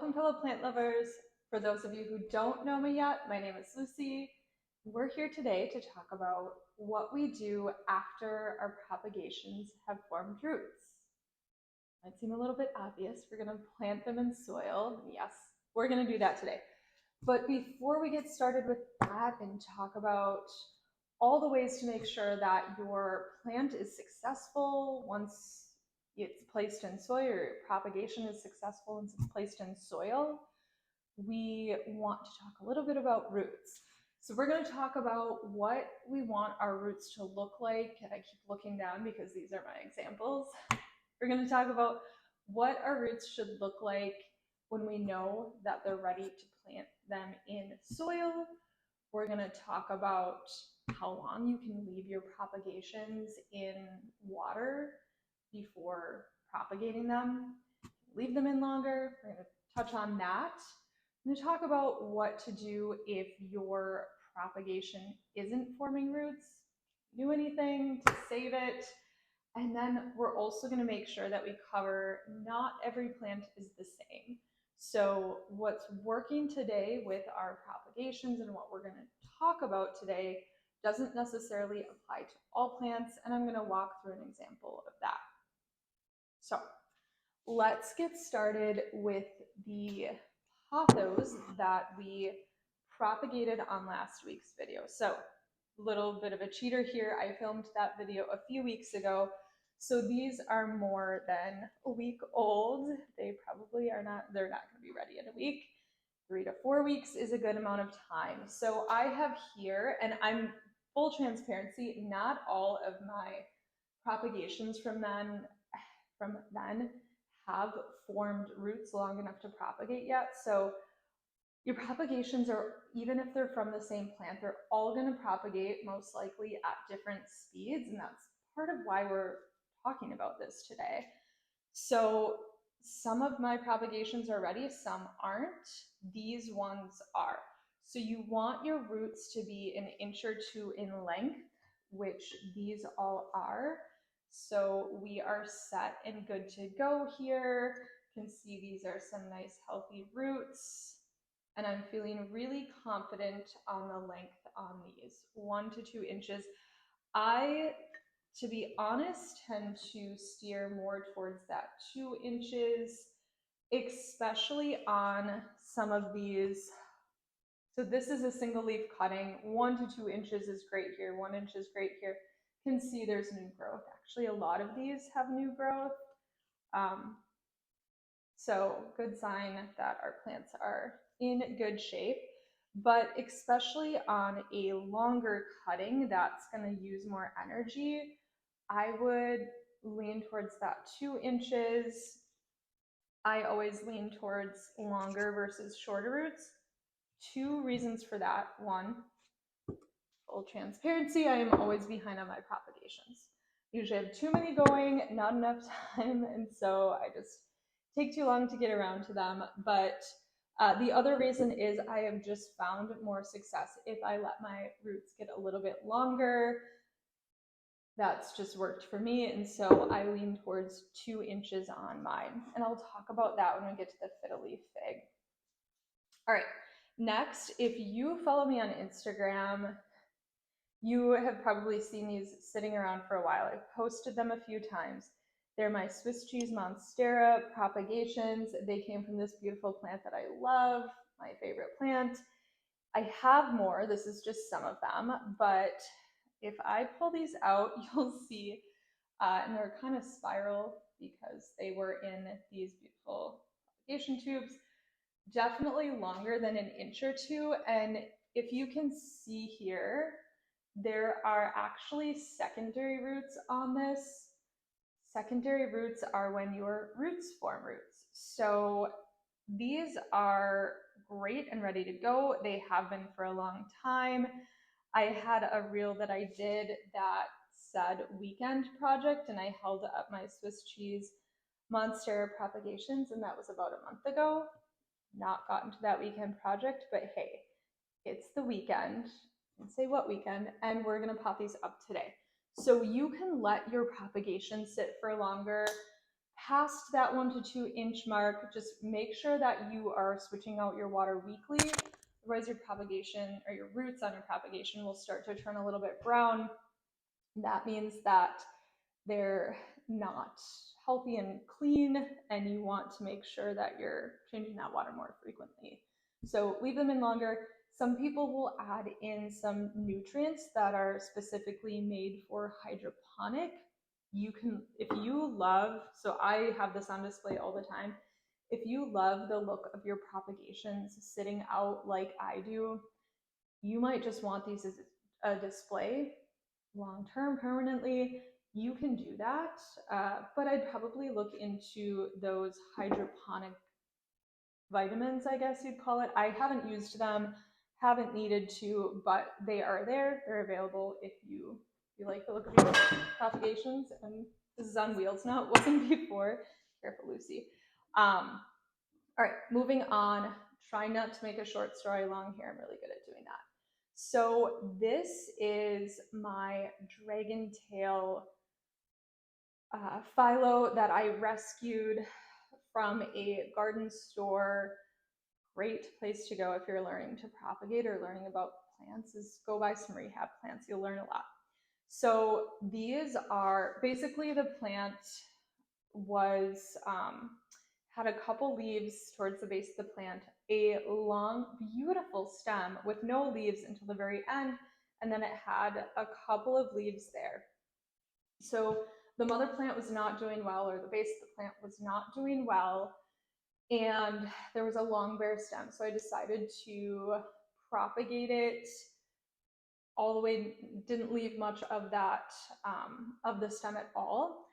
Welcome, fellow plant lovers. For those of you who don't know me yet, my name is Lucy. We're here today to talk about what we do after our propagations have formed roots. Might seem a little bit obvious. We're going to plant them in soil. Yes, we're going to do that today. But before we get started with that and talk about all the ways to make sure that your plant is successful once it's placed in soil, or propagation is successful once it's placed in soil, we want to talk a little bit about roots. So we're going to talk about what we want our roots to look like, and I keep looking down because these are my examples. We're going to talk about what our roots should look like when we know that they're ready to plant them in soil. We're going to talk about how long you can leave your propagations in water before propagating them. Leave them in longer. We're going to touch on that. I'm going to talk about what to do if your propagation isn't forming roots. Do anything to save it. And then we're also going to make sure that we cover not every plant is the same. So what's working today with our propagations and what we're going to talk about today doesn't necessarily apply to all plants, and I'm going to walk through an example of that. So let's get started with the pothos that we propagated on last week's video. So a little bit of a cheater here. I filmed that video a few weeks ago. So these are more than a week old. They probably are not, they're not going to be ready in a week. 3 to 4 weeks is a good amount of time. So I have here, and I'm full transparency, not all of my propagations from then have formed roots long enough to propagate yet. So your propagations are, even if they're from the same plant, they're all going to propagate most likely at different speeds, and that's part of why we're talking about this today. So some of my propagations are ready, some aren't. These ones are. So you want your roots to be an inch or two in length, which these all are. So we are set and good to go here. You can see these are some nice healthy roots. And I'm feeling really confident on the length on these, 1 to 2 inches. I, to be honest, tend to steer more towards that 2 inches, especially on some of these. So this is a single leaf cutting. 1 to 2 inches is great here. 1 inch is great here. You can see there's new growth. Actually, a lot of these have new growth. So good sign that our plants are in good shape. But especially on a longer cutting that's going to use more energy, I would lean towards that 2 inches. I always lean towards longer versus shorter roots. 2 reasons for that. 1, full transparency, I am always behind on my propagations. Usually I have too many going, not enough time, and so I just take too long to get around to them. But the other reason is I have just found more success if I let my roots get a little bit longer. That's just worked for me, and so I lean towards 2 inches on mine. And I'll talk about that when we get to the fiddle leaf fig. All right, next, if you follow me on Instagram, you have probably seen these sitting around for a while. I've posted them a few times. They're my Swiss cheese monstera propagations. They came from this beautiful plant that I love, my favorite plant. I have more. This is just some of them, but if I pull these out, you'll see, and they're kind of spiral because they were in these beautiful propagation tubes, definitely longer than 1 inch or 2. And if you can see here, there are actually secondary roots on this. Secondary roots are when your roots form roots. So these are great and ready to go. They have been for a long time. I had a reel that I did that said weekend project, and I held up my Swiss cheese monstera propagations, and that was about a month ago. Not gotten to that weekend project, but hey, it's the weekend. And say what weekend, and we're gonna pop these up today. So you can let your propagation sit for longer past that 1 to 2 inch mark, just make sure that you are switching out your water weekly. Otherwise your propagation or your roots on your propagation will start to turn a little bit brown. That means that they're not healthy and clean, and you want to make sure that you're changing that water more frequently. So leave them in longer. Some people will add in some nutrients that are specifically made for hydroponic. You can, if you love, so I have this on display all the time. If you love the look of your propagations sitting out like I do, you might just want these as a display long term, permanently. You can do that, but I'd probably look into those hydroponic vitamins, I guess you'd call it. I haven't used them, haven't needed to, but they are there. They're available if you like the look of your propagations. And this is on wheels now. It wasn't before. Careful, Lucy. All right, moving on. Try not to make a short story long here. I'm really good at doing that. So this is my dragon tail phyllo that I rescued from a garden store. Great place to go if you're learning to propagate or learning about plants is go buy some rehab plants. You'll learn a lot. So these are basically, the plant was had a couple leaves towards the base of the plant, a long, beautiful stem with no leaves until the very end, and then it had a couple of leaves there. So the mother plant was not doing well, or the base of the plant was not doing well, and there was a long bare stem. So I decided to propagate it all the way, didn't leave much of that, of the stem at all.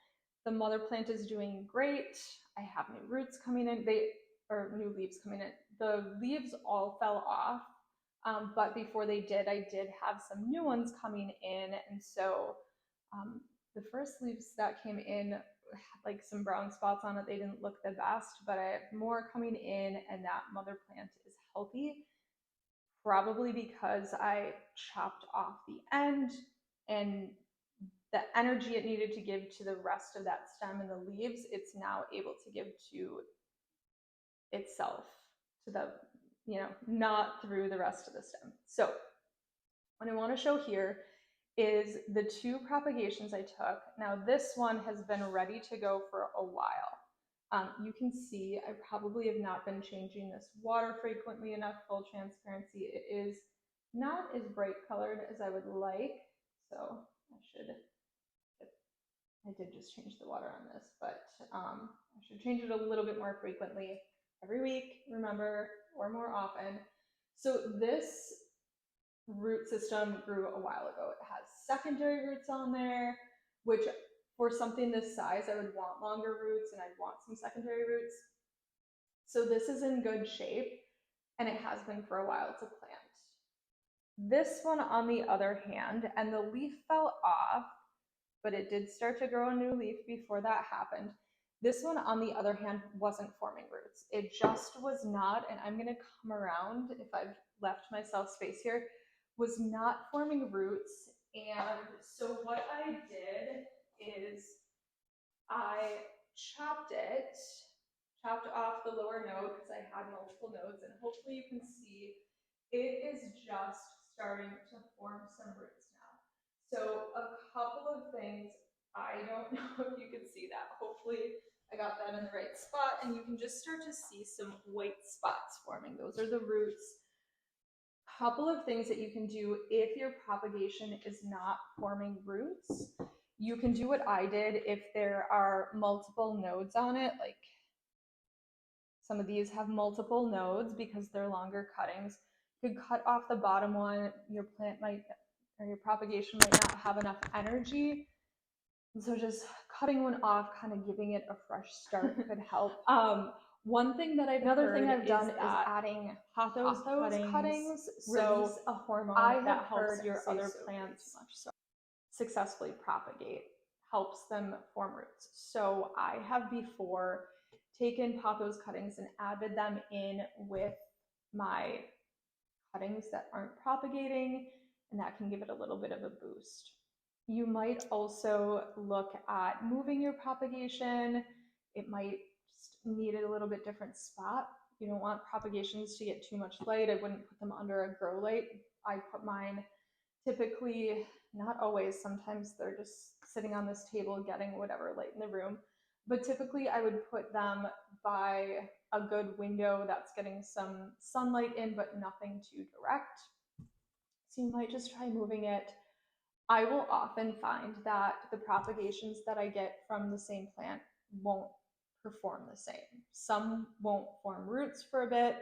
The mother plant is doing great. I have new roots coming in, or new leaves coming in. The leaves all fell off, but before they did, I did have some new ones coming in. And so the first leaves that came in had like some brown spots on it. They didn't look the best, but I have more coming in, and that mother plant is healthy. Probably because I chopped off the end, and the energy it needed to give to the rest of that stem and the leaves, it's now able to give to itself, to the, not through the rest of the stem. So what I want to show here is the 2 propagations I took. Now this one has been ready to go for a while. You can see I probably have not been changing this water frequently enough. Full transparency, it is not as bright colored as I would like, so I did just change the water on this, but I should change it a little bit more frequently, every week, remember, or more often. So this root system grew a while ago. It has secondary roots on there, which for something this size, I would want longer roots, and I'd want some secondary roots. So this is in good shape, and it has been for a while. It's a plant. This one, on the other hand, and the leaf fell off, but it did start to grow a new leaf before that happened. This one, on the other hand, wasn't forming roots. It just was not, and I'm going to come around if I've left myself space here, was not forming roots. And so what I did is I chopped off the lower node because I had multiple nodes, and hopefully you can see it is just starting to form some roots now. So a couple of things, I don't know if you can see that. Hopefully I got that in the right spot, and you can just start to see some white spots forming. Those are the roots. Couple of things that you can do if your propagation is not forming roots. You can do what I did if there are multiple nodes on it, like some of these have multiple nodes because they're longer cuttings. You could cut off the bottom one. Your plant might, or your propagation might not have enough energy. And so just cutting one off, kind of giving it a fresh start could help. One thing that Another thing I've done is adding pothos cuttings. So a hormone that helps your other plants successfully propagate, helps them form roots. So I have before taken pothos cuttings and added them in with my cuttings that aren't propagating, and that can give it a little bit of a boost. You might also look at moving your propagation it might just need a little bit different spot. You don't want propagations to get too much light. I wouldn't put them under a grow light. I put mine typically, not always, sometimes they're just sitting on this table getting whatever light in the room. But typically I would put them by a good window that's getting some sunlight in, but nothing too direct. So you might just try moving it. I will often find that the propagations that I get from the same plant won't perform the same. Some won't form roots for a bit,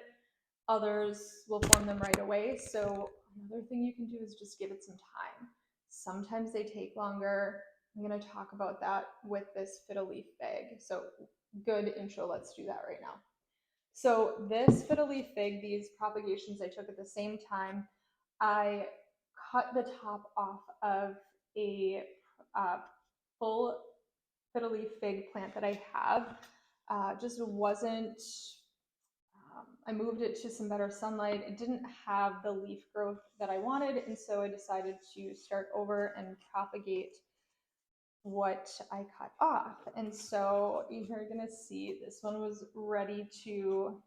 others will form them right away. So another thing you can do is just give it some time. Sometimes they take longer. I'm going to talk about that with this fiddle leaf fig. So good intro, let's do that right now. So this fiddle leaf fig, these propagations I took at the same time. I cut the top off of a full fiddle leaf fig plant that I have. Just wasn't, I moved it to some better sunlight. It didn't have the leaf growth that I wanted, and so I decided to start over and propagate what I cut off. And so you're gonna see this one was ready to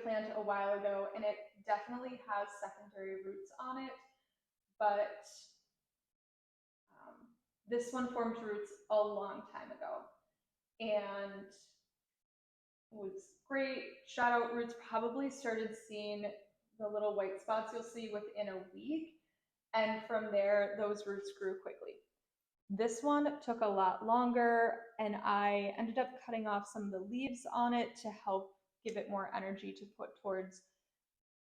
plant a while ago, and it definitely has secondary roots on it, but this one formed roots a long time ago and was great. Shot out roots, probably started seeing the little white spots you'll see within a week, and from there those roots grew quickly. This one took a lot longer, and I ended up cutting off some of the leaves on it to help give it more energy to put towards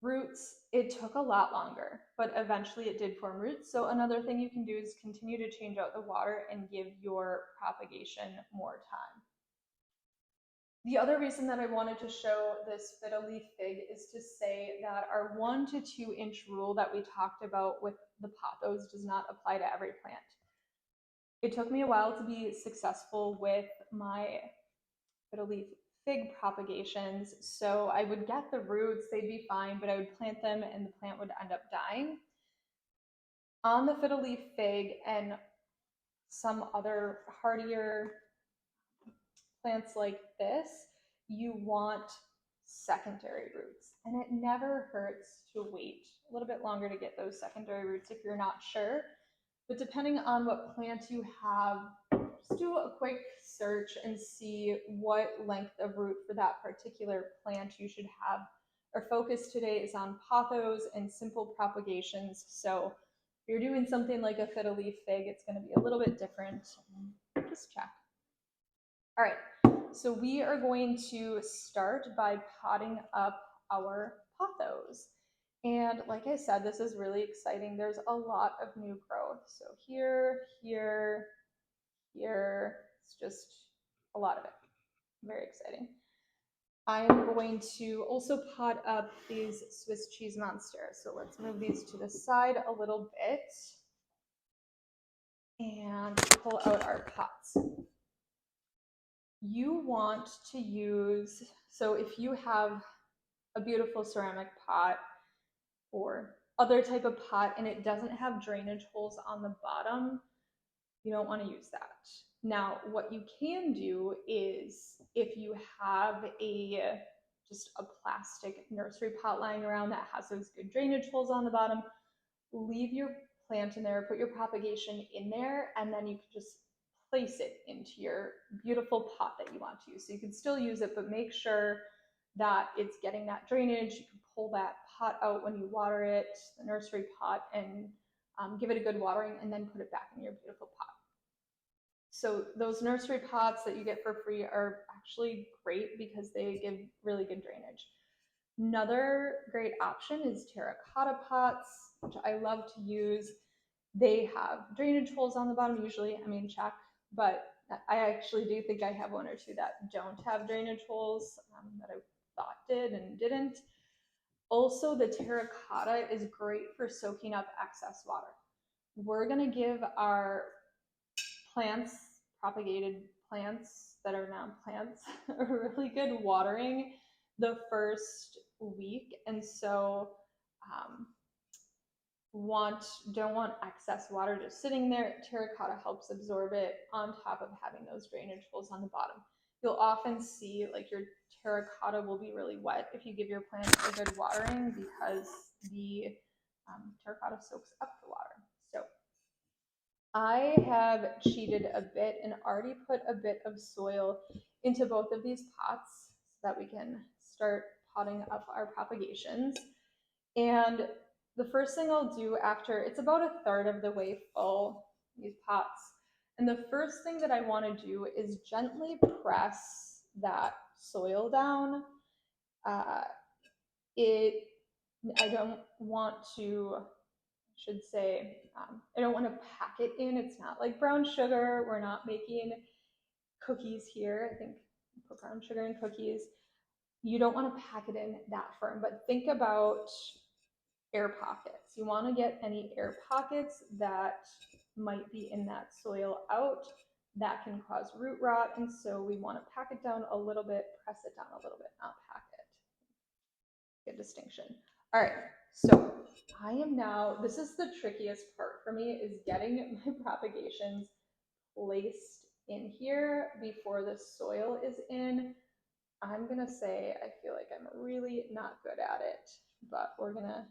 roots. It took a lot longer, but eventually it did form roots. So another thing you can do is continue to change out the water and give your propagation more time. The other reason that I wanted to show this fiddle leaf fig is to say that our 1 to 2 inch rule that we talked about with the pothos does not apply to every plant. It took me a while to be successful with my fiddle leaf fig propagations. So I would get the roots, they'd be fine, but I would plant them and the plant would end up dying. On the fiddle leaf fig and some other hardier plants like this, you want secondary roots. And it never hurts to wait a little bit longer to get those secondary roots if you're not sure. But depending on what plant you have, just do a quick search and see what length of root for that particular plant you should have. Our focus today is on pothos and simple propagations. So if you're doing something like a fiddle leaf fig, it's going to be a little bit different. Just check. All right, so we are going to start by potting up our pothos. And like I said, this is really exciting. There's a lot of new growth. So here, here, here, it's just a lot of it. Very exciting. I'm going to also pot up these Swiss cheese monsters. So let's move these to the side a little bit and pull out our pots. You want to use, so if you have a beautiful ceramic pot or other type of pot and it doesn't have drainage holes on the bottom, you don't want to use that. Now, what you can do is if you have just a plastic nursery pot lying around that has those good drainage holes on the bottom, leave your plant in there, put your propagation in there, and then you can just place it into your beautiful pot that you want to use. So you can still use it, but make sure that it's getting that drainage. You can pull that pot out when you water it, the nursery pot, and give it a good watering, and then put it back in your beautiful pot. So those nursery pots that you get for free are actually great because they give really good drainage. Another great option is terracotta pots, which I love to use. They have drainage holes on the bottom usually, I mean check, but I actually do think I have 1 or 2 that don't have drainage holes that I thought did and didn't. Also, the terracotta is great for soaking up excess water. We're gonna give our plants, propagated plants that are now plants, a really good watering the first week. And so don't want excess water just sitting there. Terracotta helps absorb it on top of having those drainage holes on the bottom. You'll often see like your terracotta will be really wet if you give your plant a good watering because the terracotta soaks up the water. So I have cheated a bit and already put a bit of soil into both of these pots so that we can start potting up our propagations. And the first thing I'll do after it's about a third of the way full, these pots, and the first thing that I want to do is gently press that soil down. Uh, it, I don't want to, I should say, I don't want to pack it in. It's not like brown sugar. We're not making cookies here. I think put brown sugar in cookies. You don't want to pack it in that firm, but think about air pockets. You want to get any air pockets that might be in that soil out. That can cause root rot, and so we want to pack it down a little bit, press it down a little bit, not pack it. Good distinction. All right, so I am now, this is the trickiest part for me, is getting my propagations placed in here before the soil is in. I'm gonna say I feel like I'm really not good at it, but we're gonna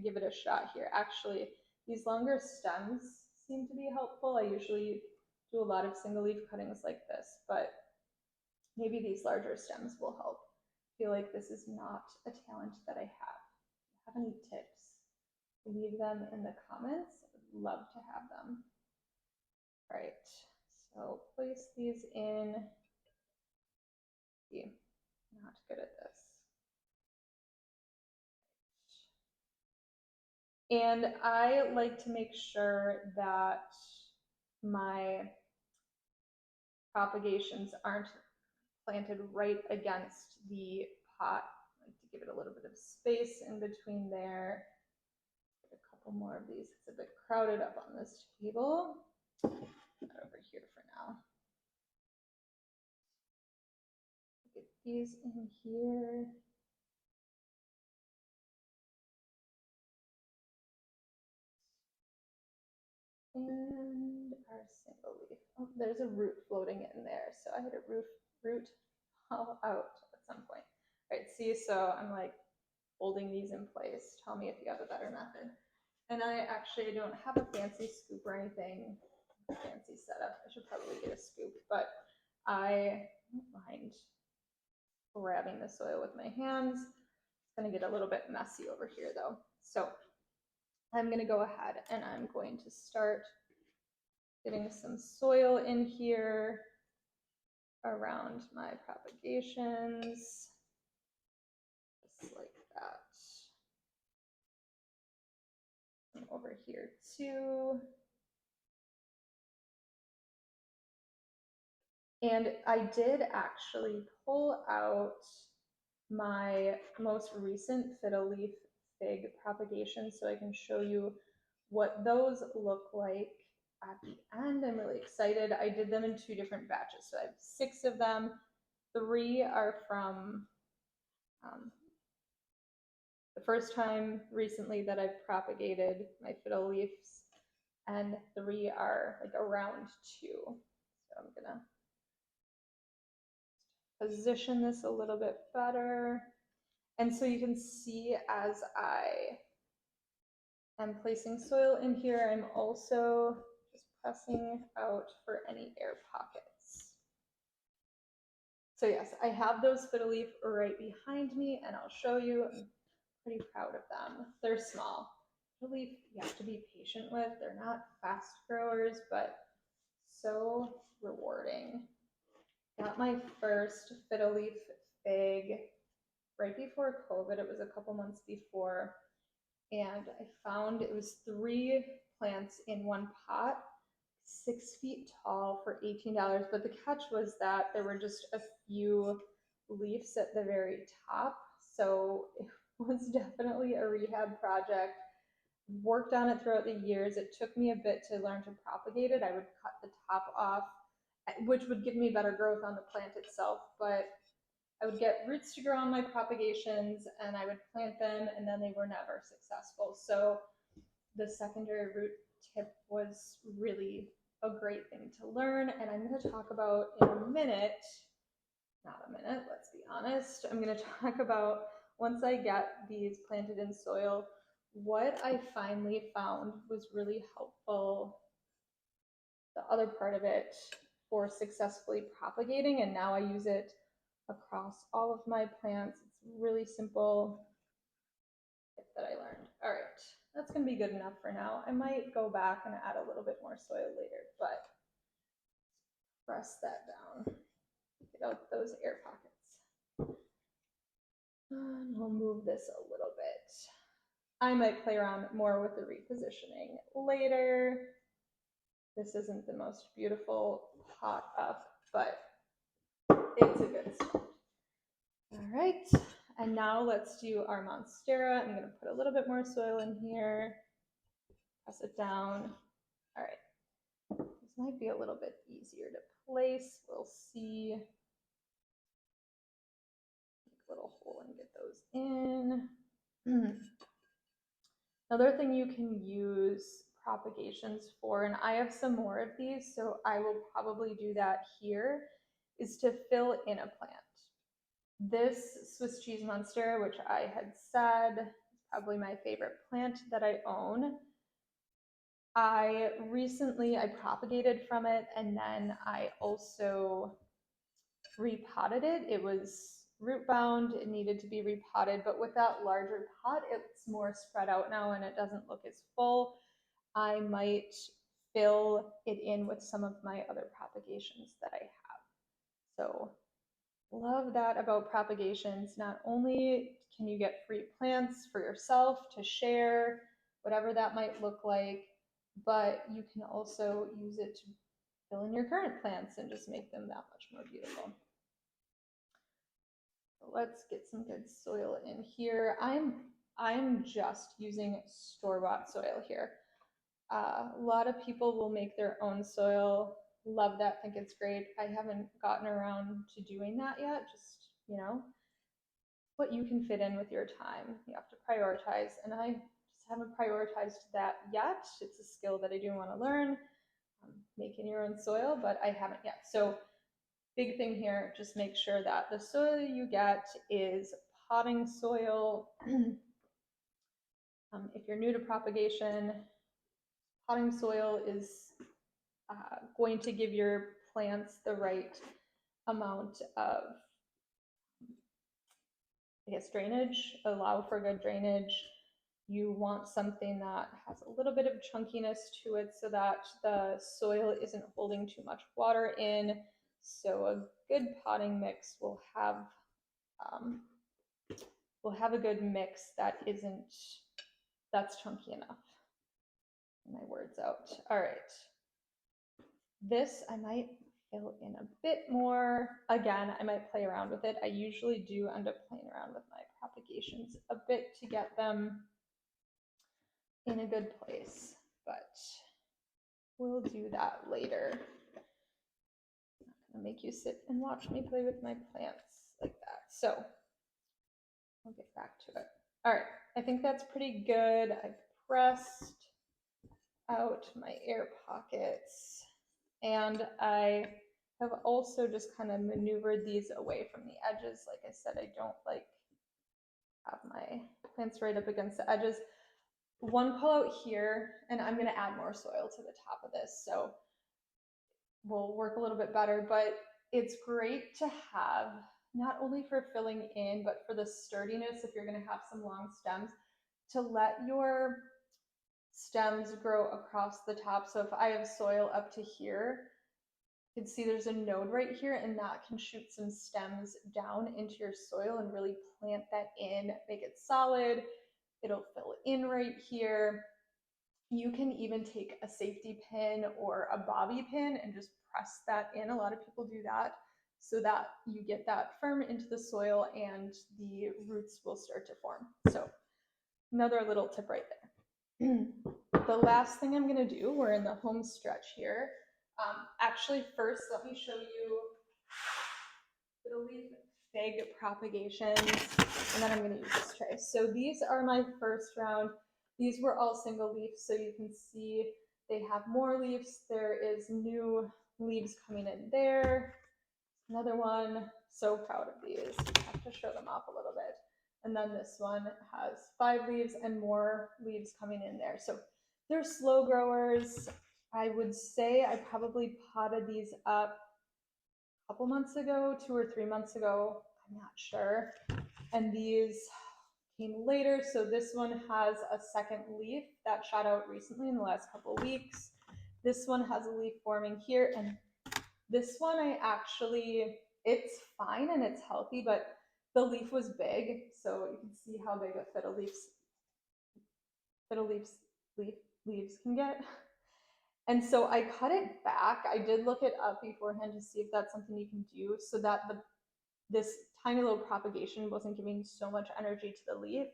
give it a shot here. Actually, these longer stems seem to be helpful. I usually do a lot of single leaf cuttings like this, but maybe these larger stems will help. I feel like this is not a talent that I have. If you have any tips, leave them in the comments. I would love to have them. All right, so place these in. See, not good at this. And I like to make sure that my propagations aren't planted right against the pot. I like to give it a little bit of space in between there. Get a couple more of these. It's a bit crowded up on this table. Put that over here for now. Get these in here. And our single leaf. Oh, there's a root floating in there. So I had a root fall out at some point. All right, see, so I'm like holding these in place. Tell me if you have a better method. And I actually don't have a fancy scoop or anything, fancy setup. I should probably get a scoop, but I don't mind grabbing the soil with my hands. It's gonna get a little bit messy over here though. So I'm gonna go ahead and I'm going to start getting some soil in here around my propagations, just like that. And over here too. And I did actually pull out my most recent fiddle leaf fig propagations so I can show you what those look like at the end. I'm really excited. I did them in 2 different batches. So I have 6 of them. 3 are from the first time recently that I've propagated my fiddle leaves, and 3 are like around 2. So I'm gonna position this a little bit better. And so you can see as I am placing soil in here, I'm also just pressing out for any air pockets. So yes, I have those fiddle leaf right behind me and I'll show you. I'm pretty proud of them. They're small. Fiddle leaf you have to be patient with. They're not fast growers, but so rewarding. Got my first fiddle leaf fig right before COVID. It was a couple months before. And I found it was 3 plants in one pot, 6 feet tall for $18. But the catch was that there were just a few leaves at the very top. So it was definitely a rehab project. Worked on it throughout the years. It took me a bit to learn to propagate it. I would cut the top off, which would give me better growth on the plant itself. But I would get roots to grow on my propagations and I would plant them and then they were never successful. So the secondary root tip was really a great thing to learn. And I'm going to talk about in a minute, not a minute, let's be honest. I'm going to talk about once I get these planted in soil, what I finally found was really helpful. The other part of it for successfully propagating, and now I use it across all of my plants. It's really simple tip that I learned. All right, that's going to be good enough for now. I might go back and add a little bit more soil later, but press that down. Get out those air pockets. And we'll move this a little bit. I might play around more with the repositioning later. This isn't the most beautiful pot up, but it's a good start. All right, and now let's do our Monstera. I'm going to put a little bit more soil in here, press it down. All right, this might be a little bit easier to place. We'll see. Make a little hole and get those in. Another thing you can use propagations for, and I have some more of these, so I will probably do that here, is to fill in a plant. This Swiss cheese monster, which I had said is probably my favorite plant that I own. I propagated from it, and then I also repotted it. It was root bound, it needed to be repotted, but with that larger pot, it's more spread out now and it doesn't look as full. I might fill it in with some of my other propagations that I have. So love that about propagations. Not only can you get free plants for yourself to share, whatever that might look like, but you can also use it to fill in your current plants and just make them that much more beautiful. So let's get some good soil in here. I'm just using store-bought soil here. A lot of people will make their own soil. Love that, think it's great. I haven't gotten around to doing that yet. Just, you know, what you can fit in with your time. You have to prioritize, and I just haven't prioritized that yet. It's a skill that I do want to learn, making your own soil, but I haven't yet. So big thing here, just make sure that the soil you get is potting soil. If you're new to propagation, potting soil is going to give your plants the right amount of, I guess, drainage, allow for good drainage. You want something that has a little bit of chunkiness to it so that the soil isn't holding too much water in. So a good potting mix will have a good mix that's chunky enough. My words out. All right. This I might fill in a bit more. Again, I might play around with it. I usually do end up playing around with my propagations a bit to get them in a good place, but we'll do that later. I'm not gonna make you sit and watch me play with my plants like that. So I'll get back to it. All right, I think that's pretty good. I've pressed out my air pockets, and I have also just kind of maneuvered these away from the edges. Like I said, I don't like have my plants right up against the edges. One call out here, and I'm going to add more soil to the top of this, so will work a little bit better, but it's great to have, not only for filling in, but for the sturdiness if you're going to have some long stems, to let your stems grow across the top. So if I have soil up to here, you can see there's a node right here, and that can shoot some stems down into your soil and really plant that in, make it solid. It'll fill in right here. You can even take a safety pin or a bobby pin and just press that in. A lot of people do that so that you get that firm into the soil and the roots will start to form. So another little tip right there. The last thing I'm going to do, we're in the home stretch here. Actually, first, let me show you little leaf fig propagations, and then I'm going to use this tray. So these are my first round. These were all single leaves, so you can see they have more leaves. There is new leaves coming in there. Another one, so proud of these. I have to show them off a little bit. And then this one has 5 leaves and more leaves coming in there. So they're slow growers. I would say I probably potted these up a couple months ago, 2 or 3 months ago, I'm not sure. And these came later. So this one has a second leaf that shot out recently in the last couple weeks. This one has a leaf forming here, and this one it's fine and it's healthy, but the leaf was big, so you can see how big a leaves can get. And so I cut it back. I did look it up beforehand to see if that's something you can do so that this tiny little propagation wasn't giving so much energy to the leaf.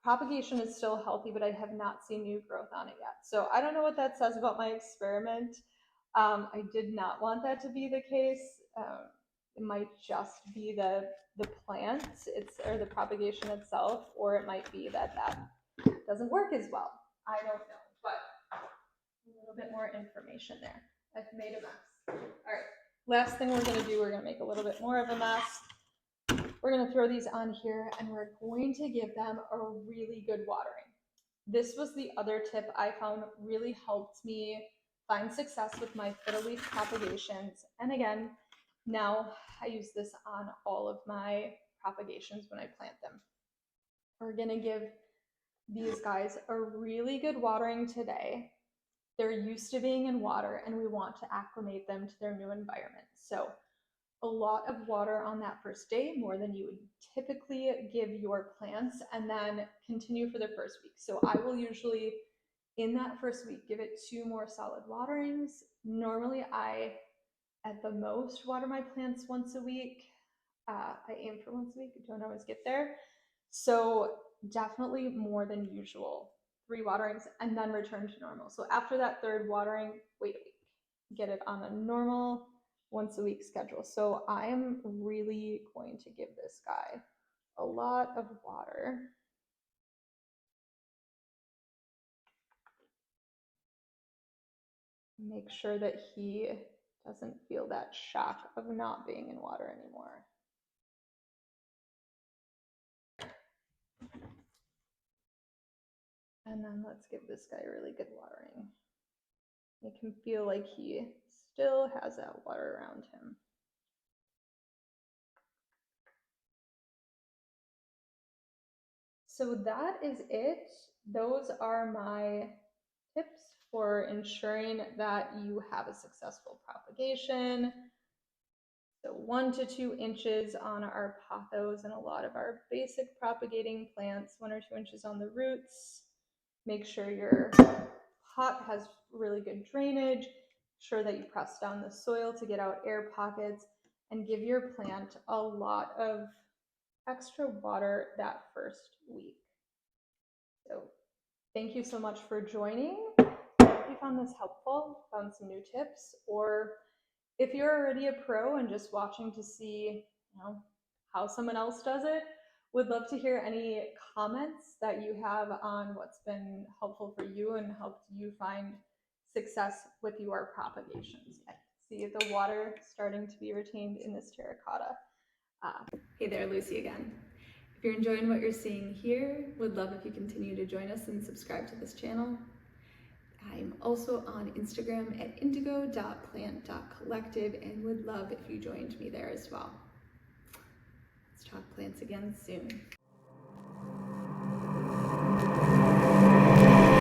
Propagation is still healthy, but I have not seen new growth on it yet. So I don't know what that says about my experiment. I did not want that to be the case. It might just be the plant, or the propagation itself, or it might be that doesn't work as well. I don't know, but a little bit more information there. I've made a mess. All right, last thing we're gonna do, we're gonna make a little bit more of a mess. We're gonna throw these on here and we're going to give them a really good watering. This was the other tip I found really helped me find success with my fiddle leaf propagations. And again, now I use this on all of my propagations when I plant them. We're gonna give these guys a really good watering today. They're used to being in water and we want to acclimate them to their new environment. So a lot of water on that first day, more than you would typically give your plants, and then continue for the first week. So I will usually, in that first week, give it 2 more solid waterings. Normally I, at the most, water my plants once a week. I aim for once a week, don't always get there. So definitely more than usual, 3 waterings, and then return to normal. So after that 3rd watering, wait a week, get it on a normal once a week schedule. So I am really going to give this guy a lot of water. Make sure that he doesn't feel that shock of not being in water anymore. And then let's give this guy a really good watering. Make him feel like he still has that water around him. So that is it. Those are my tips for ensuring that you have a successful propagation. So 1 to 2 inches on our pothos and a lot of our basic propagating plants, 1 or 2 inches on the roots. Make sure your pot has really good drainage. Sure that you press down the soil to get out air pockets, and give your plant a lot of extra water that first week. So thank you so much for joining. If you found this helpful, found some new tips, or if you're already a pro and just watching to see, how someone else does it, would love to hear any comments that you have on what's been helpful for you and helped you find success with your propagations. I see the water starting to be retained in this terracotta. Hey there, Lucy again. If you're enjoying what you're seeing here, would love if you continue to join us and subscribe to this channel. I'm also on Instagram at indigo.plant.collective and would love if you joined me there as well. Let's talk plants again soon.